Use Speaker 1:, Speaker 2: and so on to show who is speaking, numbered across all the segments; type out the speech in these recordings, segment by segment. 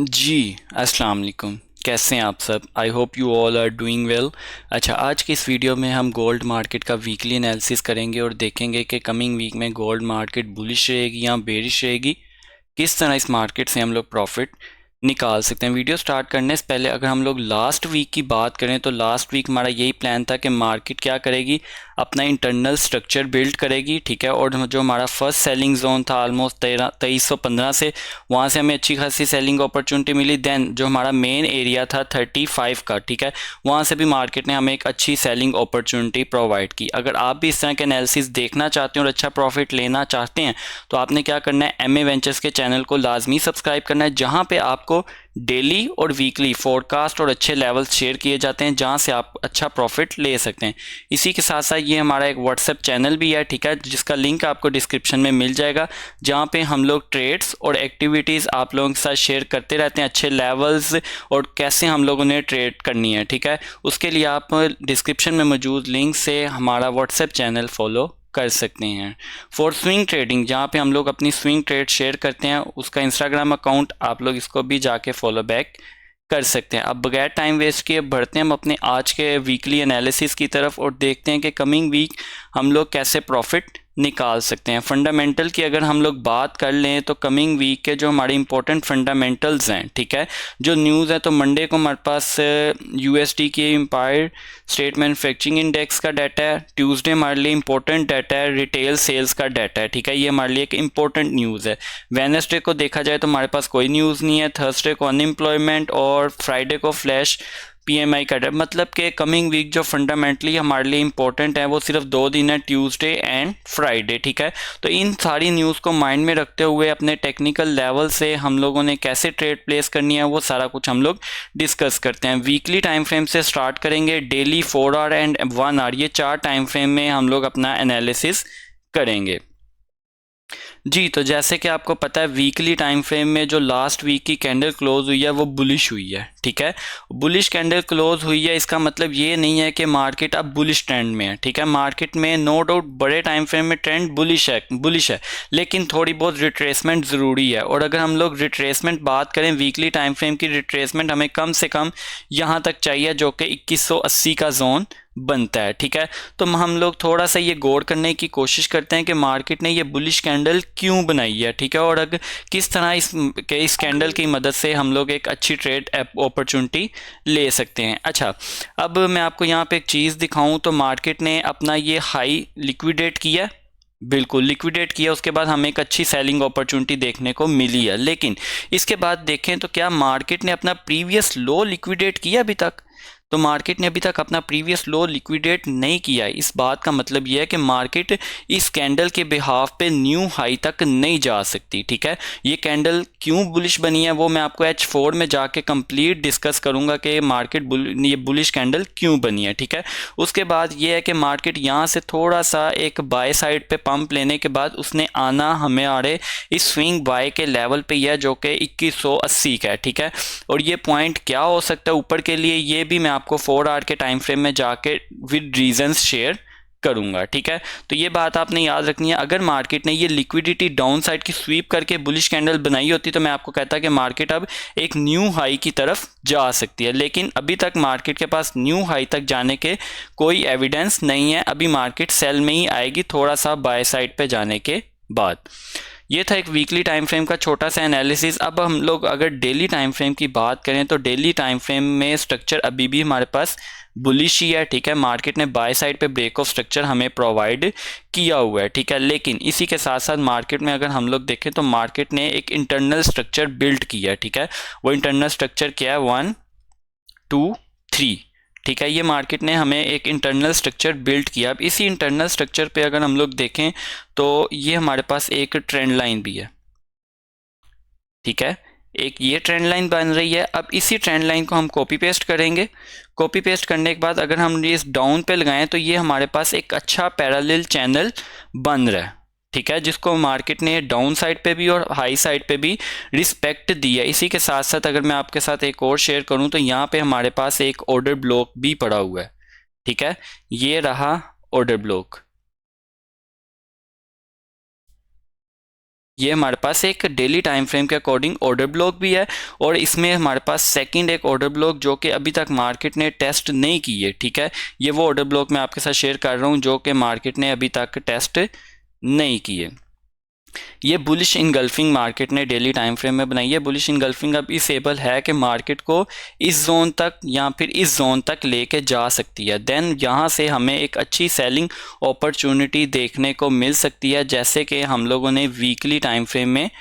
Speaker 1: जी, अस्सलाम वालेकुम। कैसे हैं आप सब? I hope you all are doing well. अच्छा, आज की इस वीडियो में हम गोल्ड मार्केट का वीकली एनालिसिस करेंगे और देखेंगे कि कमिंग वीक में गोल्ड मार्केट बुलिश रहेगी या बेरिश रहेगी। किस तरह इस मार्केट से हम लोग प्रॉफिट निकाल सकते हैं। वीडियो स्टार्ट करने से पहले अगर हम लोग लास्ट वीक की बात करें तो लास्ट वीक हमारा यही प्लान था कि मार्केट क्या करेगी, अपना इंटरनल स्ट्रक्चर बिल्ड करेगी, ठीक है। और जो हमारा फर्स्ट सेलिंग जोन था ऑलमोस्ट 2315 से, वहाँ से हमें अच्छी खासी सेलिंग अपॉर्चुनिटी मिली। देन जो हमारा मेन एरिया था 35 का, ठीक है, वहाँ से भी मार्केट ने हमें एक अच्छी सेलिंग अपॉर्चुनिटी प्रोवाइड की। अगर आप भी इस तरह के एनालिसिस देखना चाहते हैं और अच्छा प्रॉफिट लेना चाहते हैं तो आपने क्या करना है, एम ए वेंचर्स के चैनल को लाजमी सब्सक्राइब करना है, जहाँ पे आपको डेली और वीकली फोरकास्ट और अच्छे लेवल्स शेयर किए जाते हैं, जहाँ से आप अच्छा प्रॉफिट ले सकते हैं। इसी के साथ साथ ये हमारा एक व्हाट्सएप चैनल भी है, ठीक है, जिसका लिंक आपको डिस्क्रिप्शन में मिल जाएगा, जहाँ पे हम लोग ट्रेड्स और एक्टिविटीज़ आप लोगों के साथ शेयर करते रहते हैं, अच्छे लेवल्स और कैसे हम लोगों ने ट्रेड करनी है, ठीक है। उसके लिए आप डिस्क्रिप्शन में मौजूद लिंक से हमारा व्हाट्सएप चैनल फॉलो कर सकते हैं। फॉर स्विंग ट्रेडिंग, जहाँ पे हम लोग अपनी स्विंग ट्रेड शेयर करते हैं, उसका इंस्टाग्राम अकाउंट आप लोग इसको भी जाके फॉलो बैक कर सकते हैं। अब बगैर टाइम वेस्ट किए बढ़ते हैं हम अपने आज के वीकली एनालिसिस की तरफ और देखते हैं कि कमिंग वीक हम लोग कैसे प्रॉफिट निकाल सकते हैं। फंडामेंटल की अगर हम लोग बात कर लें तो कमिंग वीक के जो हमारे इंपॉर्टेंट फंडामेंटल्स हैं, ठीक है, जो न्यूज़ है, तो मंडे को हमारे पास यूएसडी के एम्पायर स्टेट मैन्युफैक्चरिंग इंडेक्स का डाटा है। ट्यूसडे हमारे लिए इंपॉर्टेंट डाटा है, रिटेल सेल्स का डाटा है, ठीक है, ये हमारे लिए एक इंपॉर्टेंट न्यूज़ है। वेडनेसडे को देखा जाए तो हमारे पास कोई न्यूज़ नहीं है। थर्सडे को अनएम्प्लॉयमेंट और फ्राइडे को फ्लैश पीएमआई का डाटा। मतलब कि कमिंग वीक जो फंडामेंटली हमारे लिए इंपॉर्टेंट है वो सिर्फ 2 दिन है, ट्यूसडे एंड फ्राइडे, ठीक है। तो इन सारी न्यूज़ को माइंड में रखते हुए अपने टेक्निकल लेवल से हम लोगों ने कैसे ट्रेड प्लेस करनी है वो सारा कुछ हम लोग डिस्कस करते हैं। वीकली टाइम फ्रेम से स्टार्ट करेंगे, डेली 4 आवर एंड 1 आवर, ये 4 टाइम फ्रेम में हम लोग अपना एनालिसिस करेंगे। जी, तो जैसे कि आपको पता है वीकली टाइम फ्रेम में जो लास्ट वीक की कैंडल क्लोज हुई है वो बुलिश हुई है, ठीक है। बुलिश कैंडल क्लोज हुई है, इसका मतलब ये नहीं है कि मार्केट अब बुलिश ट्रेंड में है, ठीक है। मार्केट में नो डाउट बड़े टाइम फ्रेम में ट्रेंड बुलिश है, लेकिन थोड़ी बहुत रिट्रेसमेंट ज़रूरी है। और अगर हम लोग रिट्रेसमेंट बात करें, वीकली टाइम फ्रेम की रिट्रेसमेंट हमें कम से कम यहाँ तक चाहिए, जो कि 2180 का जोन बनता है, ठीक है। तो हम लोग थोड़ा सा ये गौर करने की कोशिश करते हैं कि मार्केट ने ये बुलिश कैंडल क्यों बनाई है, ठीक है, और अगर किस तरह इस कैंडल की मदद से हम लोग एक अच्छी ट्रेड अपॉर्चुनिटी ले सकते हैं। अच्छा, अब मैं आपको यहाँ पे एक चीज़ दिखाऊं तो मार्केट ने अपना ये हाई लिक्विडेट किया, बिल्कुल लिक्विडेट किया, उसके बाद हमें एक अच्छी सेलिंग अपॉर्चुनिटी देखने को मिली है। लेकिन इसके बाद देखें तो क्या मार्केट ने अपना प्रीवियस लो लिक्विडेट किया अभी तक? तो मार्केट ने अभी तक अपना प्रीवियस लो लिक्विडेट नहीं किया है। इस बात का मतलब यह है कि मार्केट इस कैंडल के बिहाफ पे न्यू हाई तक नहीं जा सकती, ठीक है। ये कैंडल क्यों बुलिश बनी है वो मैं आपको H4 में जाके कंप्लीट डिस्कस करूंगा कि मार्केट ये बुलिश कैंडल क्यों बनी है, ठीक है। उसके बाद ये है कि मार्केट यहाँ से थोड़ा सा एक बाय साइड पे पंप लेने के बाद उसने आना हमें इस स्विंग बाय के लेवल पे यह जो कि 2180 का है, ठीक है। और ये पॉइंट क्या हो सकता है ऊपर के लिए, ये भी मैं आपको 4 आवर के टाइम फ्रेम में जाके विद रीजंस शेयर करूंगा, ठीक है। तो ये बात आपने याद रखनी है। अगर मार्केट ने ये लिक्विडिटी डाउन साइड की स्वीप करके बुलिश कैंडल बनाई होती तो मैं आपको कहता कि मार्केट अब एक न्यू हाई की तरफ जा सकती है, लेकिन अभी तक मार्केट के पास न्यू हाई तक जाने के कोई एविडेंस नहीं है। अभी मार्केट सेल में ही आएगी थोड़ा सा बाय साइड पे जाने के बाद। ये था एक वीकली टाइम फ्रेम का छोटा सा एनालिसिस। अब हम लोग अगर डेली टाइम फ्रेम की बात करें तो डेली टाइम फ्रेम में स्ट्रक्चर अभी भी हमारे पास बुलिश ही है, ठीक है। मार्केट ने बाय साइड पे ब्रेक ऑफ स्ट्रक्चर हमें प्रोवाइड किया हुआ है, ठीक है। लेकिन इसी के साथ साथ मार्केट में अगर हम लोग देखें तो मार्केट ने एक इंटरनल स्ट्रक्चर बिल्ड किया है, ठीक है। वो इंटरनल स्ट्रक्चर क्या है, 1 2 3, ठीक है। ये मार्केट ने हमें एक इंटरनल स्ट्रक्चर बिल्ड किया। अब इसी इंटरनल स्ट्रक्चर पे अगर हम लोग देखें तो ये हमारे पास एक ट्रेंड लाइन भी है, ठीक है। एक ये ट्रेंड लाइन बन रही है। अब इसी ट्रेंड लाइन को हम कॉपी पेस्ट करेंगे। कॉपी पेस्ट करने के बाद अगर हम इस डाउन पे लगाएं तो ये हमारे पास एक अच्छा पैरेलल चैनल बन रहा है, ठीक है, जिसको मार्केट ने डाउन साइड पे भी और हाई साइड पे भी रिस्पेक्ट दिया। इसी के साथ साथ अगर मैं आपके साथ एक और शेयर करूं तो यहाँ पे हमारे पास एक ऑर्डर ब्लॉक भी पड़ा हुआ है, ठीक है। ये रहा ऑर्डर ब्लॉक। ये हमारे पास एक डेली टाइम फ्रेम के अकॉर्डिंग ऑर्डर ब्लॉक भी है, और इसमें हमारे पास सेकंड एक ऑर्डर ब्लॉक जो कि अभी तक मार्केट ने टेस्ट नहीं की है, ठीक है। ये वो ऑर्डर ब्लॉक मैं आपके साथ शेयर कर रहा हूँ जो कि मार्केट ने अभी तक टेस्ट नहीं की है। ये बुलिश इनगल्फिंग मार्केट ने डेली टाइम फ्रेम में बनाई है। बुलिश इनगल्फिंग अब इस एबल है कि मार्केट को इस जोन तक या फिर इस जोन तक लेके जा सकती है, देन यहाँ से हमें एक अच्छी सेलिंग अपॉर्चुनिटी देखने को मिल सकती है, जैसे कि हम लोगों ने वीकली टाइम फ्रेम में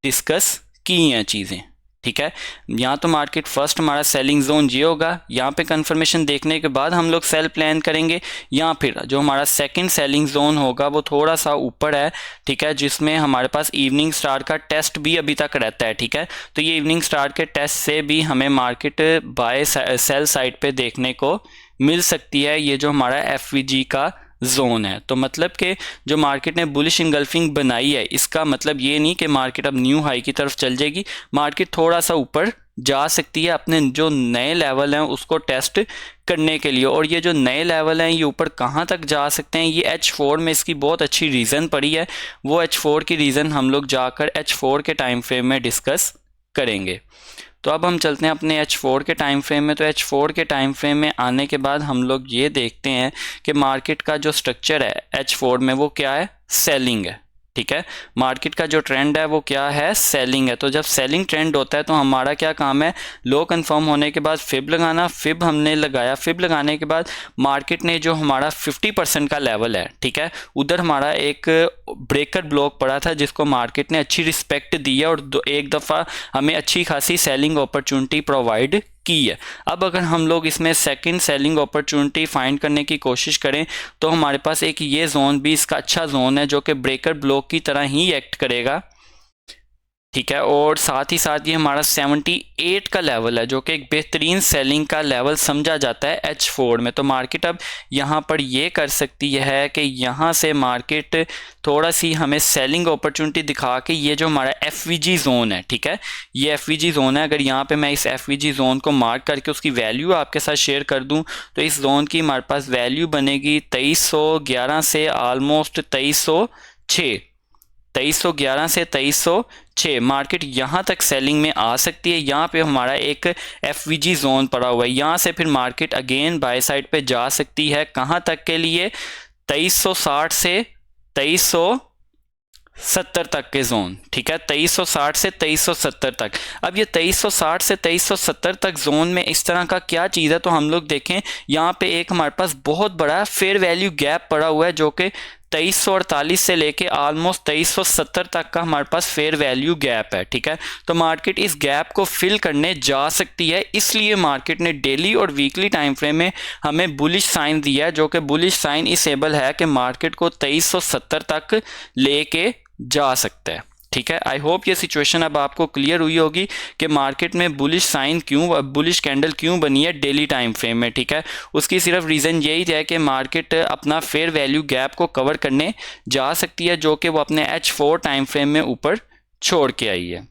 Speaker 1: डिस्कस की हैं चीज़ें, ठीक है। यहाँ तो मार्केट फर्स्ट हमारा सेलिंग जोन ये होगा, यहाँ पे कंफर्मेशन देखने के बाद हम लोग सेल प्लान करेंगे, या फिर जो हमारा सेकंड सेलिंग जोन होगा वो थोड़ा सा ऊपर है, ठीक है, जिसमें हमारे पास इवनिंग स्टार का टेस्ट भी अभी तक रहता है, ठीक है। तो ये इवनिंग स्टार के टेस्ट से भी हमें मार्केट बाय सेल साइड पे देखने को मिल सकती है, ये जो हमारा एफवीजी का जोन है। तो मतलब कि जो मार्केट ने बुलिश इनगल्फिंग बनाई है, इसका मतलब ये नहीं कि मार्केट अब न्यू हाई की तरफ चल जाएगी। मार्केट थोड़ा सा ऊपर जा सकती है अपने जो नए लेवल हैं उसको टेस्ट करने के लिए, और ये जो नए लेवल हैं ये ऊपर कहाँ तक जा सकते हैं, ये H4 में इसकी बहुत अच्छी रीज़न पड़ी है। वो H4 की रीज़न हम लोग जाकर H4 के टाइम फ्रेम में डिस्कस करेंगे। तो अब हम चलते हैं अपने H4 के टाइम फ्रेम में। तो H4 के टाइम फ्रेम में आने के बाद हम लोग ये देखते हैं कि मार्केट का जो स्ट्रक्चर है H4 में वो क्या है, सेलिंग है, ठीक है। मार्केट का जो ट्रेंड है वो क्या है, सेलिंग है। तो जब सेलिंग ट्रेंड होता है तो हमारा क्या काम है, लो कंफर्म होने के बाद फिब लगाना। फिब हमने लगाया, फिब लगाने के बाद मार्केट ने जो हमारा 50% का लेवल है, ठीक है, उधर हमारा एक ब्रेकर ब्लॉक पड़ा था जिसको मार्केट ने अच्छी रिस्पेक्ट दी है, और एक दफ़ा हमें अच्छी खासी सेलिंग अपॉर्चुनिटी प्रोवाइड की है। अब अगर हम लोग इसमें सेकंड सेलिंग अपॉर्चुनिटी फाइंड करने की कोशिश करें तो हमारे पास एक ये जोन भी इसका अच्छा जोन है जो कि ब्रेकर ब्लॉक की तरह ही एक्ट करेगा, ठीक है। और साथ ही साथ ये हमारा 78 का लेवल है जो कि एक बेहतरीन सेलिंग का लेवल समझा जाता है H4 में। तो मार्केट अब यहाँ पर ये कर सकती है कि यहाँ से मार्केट थोड़ा सी हमें सेलिंग अपॉर्चुनिटी दिखा के ये जो हमारा एफवीजी जोन है, ठीक है, ये एफवीजी जोन है। अगर यहाँ पे मैं इस एफवीजी जोन को मार्क करके उसकी वैल्यू आपके साथ शेयर कर दूँ तो इस जोन की हमारे पास वैल्यू बनेगी 2311 से ऑलमोस्ट 2306, 2311 से 2306। मार्केट यहाँ तक सेलिंग में आ सकती है। यहाँ पे हमारा एक एफवीजी जोन पड़ा हुआ है, यहाँ से फिर मार्केट अगेन बाय साइड पे जा सकती है, कहाँ तक के लिए, 2360 से 2370 तक के जोन, ठीक है, 2360 से 2370 तक। अब ये 2360 से 2370 तक जोन में इस तरह का क्या चीज़ है, तो हम लोग देखें यहाँ पे एक हमारे पास बहुत बड़ा फेयर वैल्यू गैप पड़ा हुआ है जो कि 2348 से लेके ऑलमोस्ट 2370 तक का हमारे पास फेयर वैल्यू गैप है, ठीक है। तो मार्केट इस गैप को फिल करने जा सकती है, इसलिए मार्केट ने डेली और वीकली टाइम फ्रेम में हमें बुलिश साइन दिया है, जो कि बुलिश साइन इस एबल है कि मार्केट को 2370 तक लेके जा सकता है, ठीक है। आई होप ये सिचुएशन अब आपको क्लियर हुई होगी कि मार्केट में बुलिश साइन क्यों, बुलिश कैंडल क्यों बनी है डेली टाइम फ्रेम में, ठीक है। उसकी सिर्फ रीज़न यही है कि मार्केट अपना फेयर वैल्यू गैप को कवर करने जा सकती है जो कि वो अपने H4 टाइम फ्रेम में ऊपर छोड़ के आई है,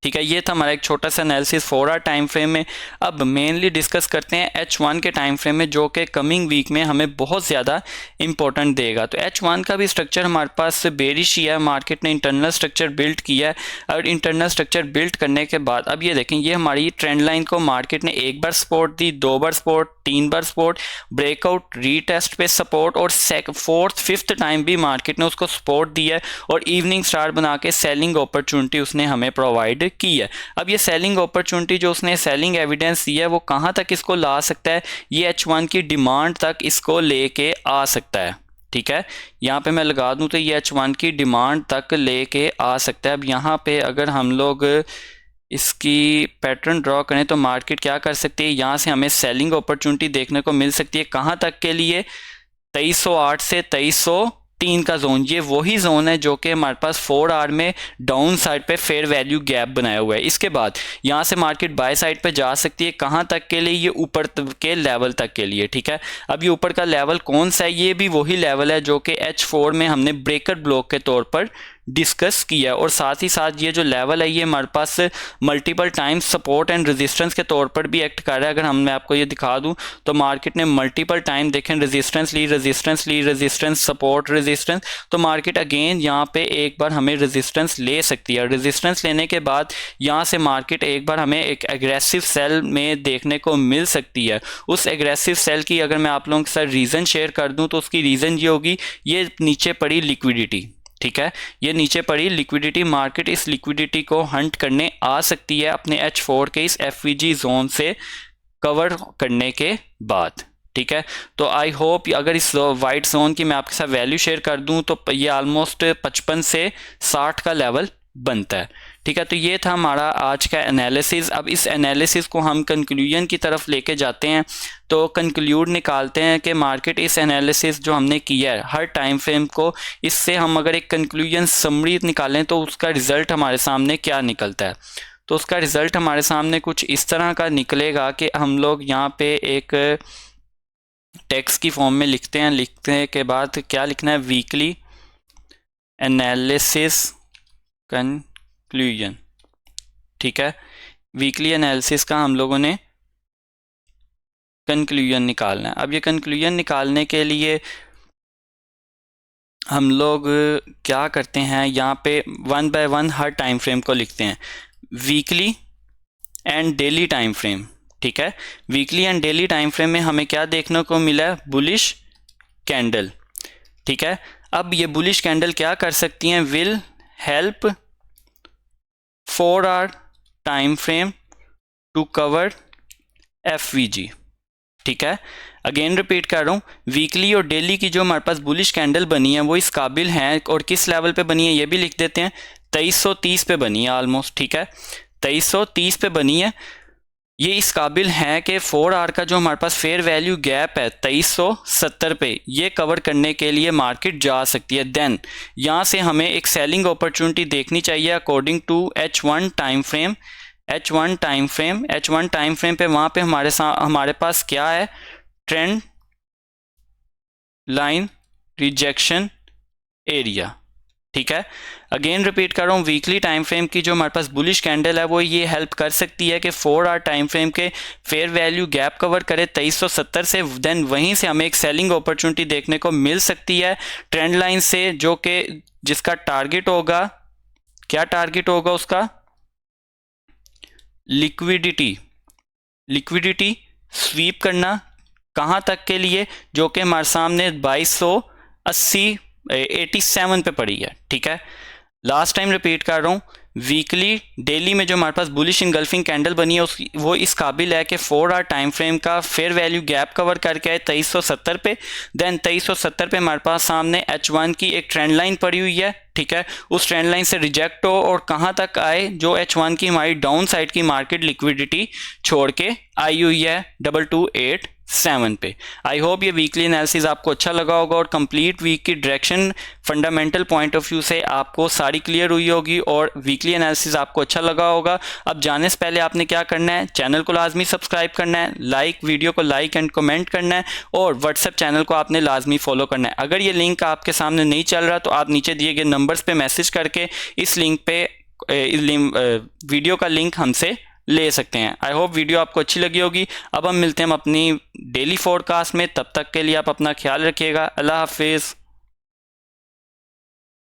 Speaker 1: ठीक है। ये था हमारा एक छोटा सा एनालिसिस 4 आवर टाइम फ्रेम में। अब मेनली डिस्कस करते हैं H1 के टाइम फ्रेम में जो कि कमिंग वीक में हमें बहुत ज़्यादा इंपॉर्टेंट देगा। तो H1 का भी स्ट्रक्चर हमारे पास बेरिश ही है, मार्केट ने इंटरनल स्ट्रक्चर बिल्ड किया है, और इंटरनल स्ट्रक्चर बिल्ड करने के बाद अब ये देखें, ये हमारी ट्रेंड लाइन को मार्केट ने एक बार सपोर्ट दी, 2 बार सपोर्ट, 3 बार सपोर्ट, ब्रेकआउट, रीटेस्ट पे सपोर्ट, और फोर्थ फिफ्थ टाइम भी मार्केट ने उसको सपोर्ट दिया है, और इवनिंग स्टार बना के सेलिंग अपॉर्चुनिटी उसने हमें प्रोवाइड की है। अब ये सेलिंग अपॉर्चुनिटी जो उसने सेलिंग एविडेंस दिया है वो कहाँ तक इसको ला सकता है, ये H1 की डिमांड तक इसको लेके आ सकता है, ठीक है। यहाँ पे मैं लगा दूं तो ये H1 की डिमांड तक लेके आ सकता है। अब यहाँ पे अगर हम लोग इसकी पैटर्न ड्रॉ करें तो मार्केट क्या कर सकती है, यहाँ से हमें सेलिंग अपॉर्चुनिटी देखने को मिल सकती है, कहाँ तक के लिए, 2308 से 2303 का जोन। ये वही जोन है जो कि हमारे पास 4 आवर में डाउन साइड पे फेयर वैल्यू गैप बनाया हुआ है। इसके बाद यहाँ से मार्केट बाय साइड पे जा सकती है, कहाँ तक के लिए, ये ऊपर के लेवल तक के लिए, ठीक है। अब ये ऊपर का लेवल कौन सा है, ये भी वही लेवल है जो कि H4 में हमने ब्रेकर ब्लॉक के तौर पर डिस्कस किया है, और साथ ही साथ ये जो लेवल है ये हमारे पास multiple times support and resistance के तौर पर भी एक्ट कर रहा है। अगर मैं आपको ये दिखा दूं तो मार्केट ने मल्टीपल टाइम देखें रेजिस्टेंस ली, रेजिस्टेंस ली, रेजिस्टेंस, सपोर्ट, रेजिस्टेंस, तो मार्केट अगेन यहाँ पे एक बार हमें रेजिस्टेंस ले सकती है। रेजिस्टेंस लेने के बाद यहाँ से मार्केट एक बार हमें एक एग्रेसिव सेल में देखने को मिल सकती है। उस एग्रेसिव सेल की अगर मैं आप लोगों के साथ रीज़न शेयर कर दूं तो उसकी रीज़न ये होगी, ये नीचे पड़ी लिक्विडिटी, ठीक है, ये नीचे पड़ी लिक्विडिटी, मार्केट इस लिक्विडिटी को हंट करने आ सकती है अपने H4 के इस FVG जोन से कवर करने के बाद, ठीक है। तो आई होप अगर इस वाइट जोन की मैं आपके साथ वैल्यू शेयर कर दूं तो ये ऑलमोस्ट 55 से 60 का लेवल बनता है, ठीक है। तो ये था हमारा आज का एनालिसिस। अब इस एनालिसिस को हम कंक्लूजन की तरफ लेके जाते हैं, तो कंक्लूड निकालते हैं कि मार्केट इस एनालिसिस जो हमने किया है हर टाइम फ्रेम को, इससे हम अगर एक कंक्लूजन समरी निकालें तो उसका रिज़ल्ट हमारे सामने क्या निकलता है। तो उसका रिज़ल्ट हमारे सामने कुछ इस तरह का निकलेगा कि हम लोग यहाँ पे एक टेक्स्ट की फॉर्म में लिखते हैं, लिखने के बाद क्या लिखना है, वीकली एनालिसिस कंक्लूजन, ठीक है। वीकली एनालिसिस का हम लोगों ने कंक्लूजन निकालना है। अब ये कंक्लूजन निकालने के लिए हम लोग क्या करते हैं, यहाँ पे one by one her time frame को लिखते हैं, weekly and daily time frame, ठीक है। Weekly and daily time frame में हमें क्या देखने को मिला है, बुलिश कैंडल, ठीक है। अब ये बुलिश कैंडल क्या कर सकती हैं, will help 4 hour time frame to cover FVG, ठीक है। अगेन रिपीट कर रहा हूँ, वीकली और डेली की जो हमारे पास बुलिश कैंडल बनी है वो इस काबिल है, और किस लेवल पे बनी है ये भी लिख देते हैं, 2330 पे बनी है ऑलमोस्ट, ठीक है, 2330 पे बनी है। ये इस काबिल है कि 4 आवर का जो हमारे पास फेयर वैल्यू गैप है 2370 पे, ये कवर करने के लिए मार्केट जा सकती है। देन यहाँ से हमें एक सेलिंग अपॉर्चुनिटी देखनी चाहिए according to H1 time frame. H1 time frame पे वहाँ पे हमारे पास क्या है, ट्रेंड लाइन रिजेक्शन एरिया, ठीक है। अगेन रिपीट कर रहा हूँ, वीकली टाइम फ्रेम की जो हमारे पास बुलिश कैंडल है वो ये हेल्प कर सकती है कि 4 आवर टाइम फ्रेम के फेयर वैल्यू गैप कवर करे 2370 से, देन वहीं से हमें एक सेलिंग अपॉर्चुनिटी देखने को मिल सकती है ट्रेंड लाइन से, जो कि जिसका टारगेट होगा, क्या टारगेट होगा उसका, लिक्विडिटी स्वीप करना, कहाँ तक के लिए, जो कि हमारे सामने 2287 पे पड़ी है, ठीक है। लास्ट टाइम रिपीट कर रहा हूँ, वीकली डेली में जो हमारे पास बुलिश इनगल्फिंग कैंडल बनी है वो इस काबिल है कि 4 आवर टाइम फ्रेम का फेयर वैल्यू गैप कवर करके आए 2370 पे, देन 2370 पे हमारे पास सामने H1 की एक ट्रेंड लाइन पड़ी हुई है, ठीक है, उस ट्रेंड लाइन से रिजेक्ट हो और कहाँ तक आए, जो H1 की हमारी डाउन साइड की मार्केट लिक्विडिटी छोड़ के आई हुई है 2287 पे। आई होप ये वीकली एनालिसिस आपको अच्छा लगा होगा और कंप्लीट वीक की direction fundamental point of view से आपको सारी क्लियर हुई होगी और वीकली एनालिसिस आपको अच्छा लगा होगा। अब जाने से पहले आपने क्या करना है, चैनल को लाजमी सब्सक्राइब करना है, वीडियो को लाइक एंड कमेंट करना है, और व्हाट्सएप चैनल को आपने लाजमी फॉलो करना है। अगर ये लिंक आपके सामने नहीं चल रहा तो आप नीचे दिए गए नंबर्स पे मैसेज करके इस लिंक पे वीडियो का लिंक हमसे ले सकते हैं। आई होप वीडियो आपको अच्छी लगी होगी। अब हम मिलते हैं अपनी डेली फोरकास्ट में, तब तक के लिए आप अपना ख्याल रखिएगा। अल्लाह हाफिज़।